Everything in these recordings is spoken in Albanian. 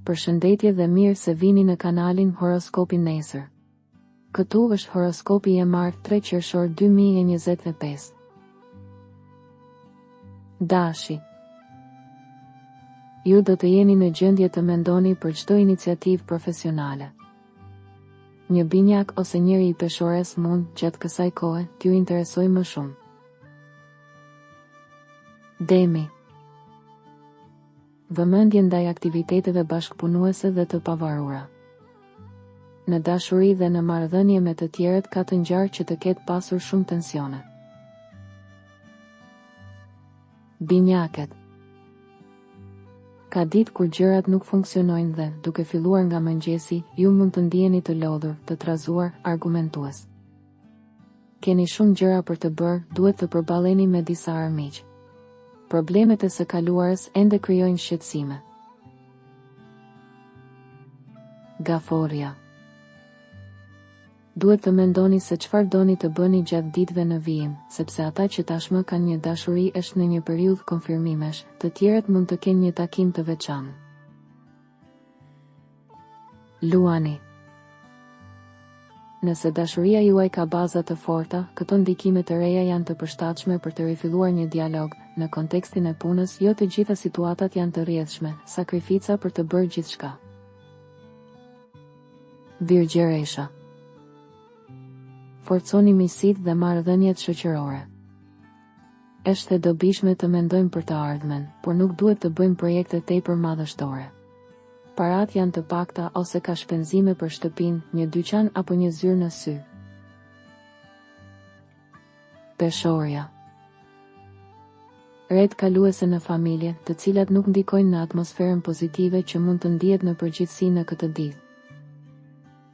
Përshëndetje dhe mirë se vini në kanalin Horoskopi Nesër. Këtu është horoskopi i martë 3 qershor 2025. Dashi. Ju do të jeni në gjendje të mendoni për çdo iniciativë profesionale. Një binjak ose njëri i peshores mund, gjatë kësaj kohe, t'ju interesojë më shumë. Demi. Vëmendje ndaj aktiviteteve bashkëpunuese dhe të pavarura. Në dashuri dhe në marrëdhënie me të tjerët ka të ngjarë që të ketë pasur shumë tensione. Binjaket. Ka ditë kur gjërat nuk funksionojnë dhe, duke filluar nga mëngjesi, ju mund të ndiheni të lodhur, të trazuar, argumentues. Keni shumë gjëra për të bërë, duhet të përballeni me disa armiq. Problemet e së kaluarës ende krijojnë shqetësime. Gaforja. Duhet të mendoni se çfarë doni të bëni gjatë ditëve në vijim, sepse ata që tashmë kanë një dashuri është në një periudhë konfirmimesh, të tjerët mund të kenë një takim të veçantë. Luani. Nëse dashuria juaj ka baza të forta, këto ndikime të reja janë të përshtatshme për të rifilluar një dialog. Në kontekstin e punës, jo të gjitha situatat janë të rrjedhshme, sakrifica për të bërë gjithçka. Virgjëresha. Forconi miqësitë dhe marrëdhëniet shoqërore. Është e dobishme të mendojmë për të ardhmen, por nuk duhet të bëjmë projekte tepër madhështore. Parat janë të pakta ose ka shpenzime për shtëpinë, një dyqan apo një zyrë në sy. Peshorja. Ret kaluese në familje, të cilat nuk ndikojnë në atmosferën pozitive që mund të ndihet në përgjithësi në këtë ditë.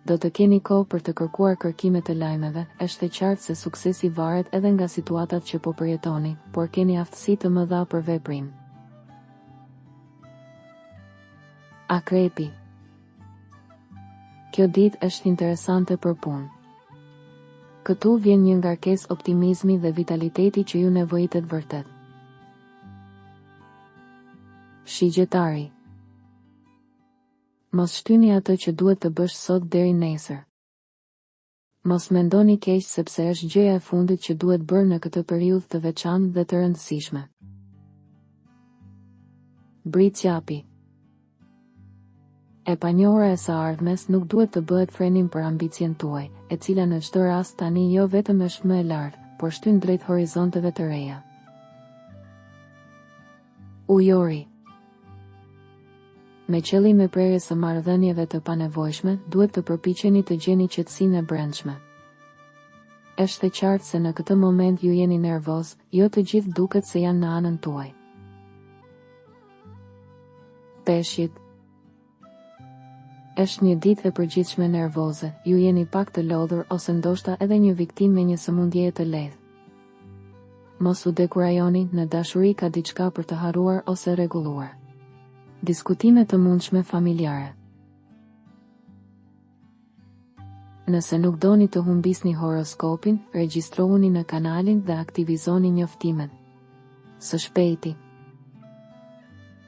Do të keni kohë për të kërkuar kërkimet e lajmeve, është e qartë se suksesi varet edhe nga situatat që po përjetoni, por keni aftësi të mëdha për veprim. Akrepi. Kjo ditë është interesante për punë. Këtu vjen një ngarkesë optimizmi dhe vitaliteti që ju nevojitet vërtet. Shigjetari. Mos shtyni atë që duhet të bësh sot deri nesër. Mos mendoni keq sepse është gjëja e fundit që duhet bërë në këtë periudhë të veçantë dhe të rëndësishme. Britsjapi. E panjohura e së ardhmes nuk duhet të bëhet frenim për ambicien tuaj, e cila në çdo rast tani jo vetëm është më e lartë, por shtyn drejt horizonteve të reja. Ujori. Me qëllim e prerjes së marrëdhënieve të panevojshme, duhet të përpiqeni të gjeni qetësinë e brendshme. Është e qartë se në këtë moment ju jeni nervoz, jo të gjithë duket se janë në anën tuaj. Peshqit. Është një ditë e përgjithshme nervoze, ju jeni pak të lodhur ose ndoshta edhe një viktimë me një sëmundje të lehtë. Mos u dekurajoni, në dashuri ka diçka për të harruar ose rregulluar. Diskutime të mundshme familjare. Nëse nuk doni të humbisni horoskopin, regjistrohuni në kanalin dhe aktivizoni njoftimet. Së shpejti.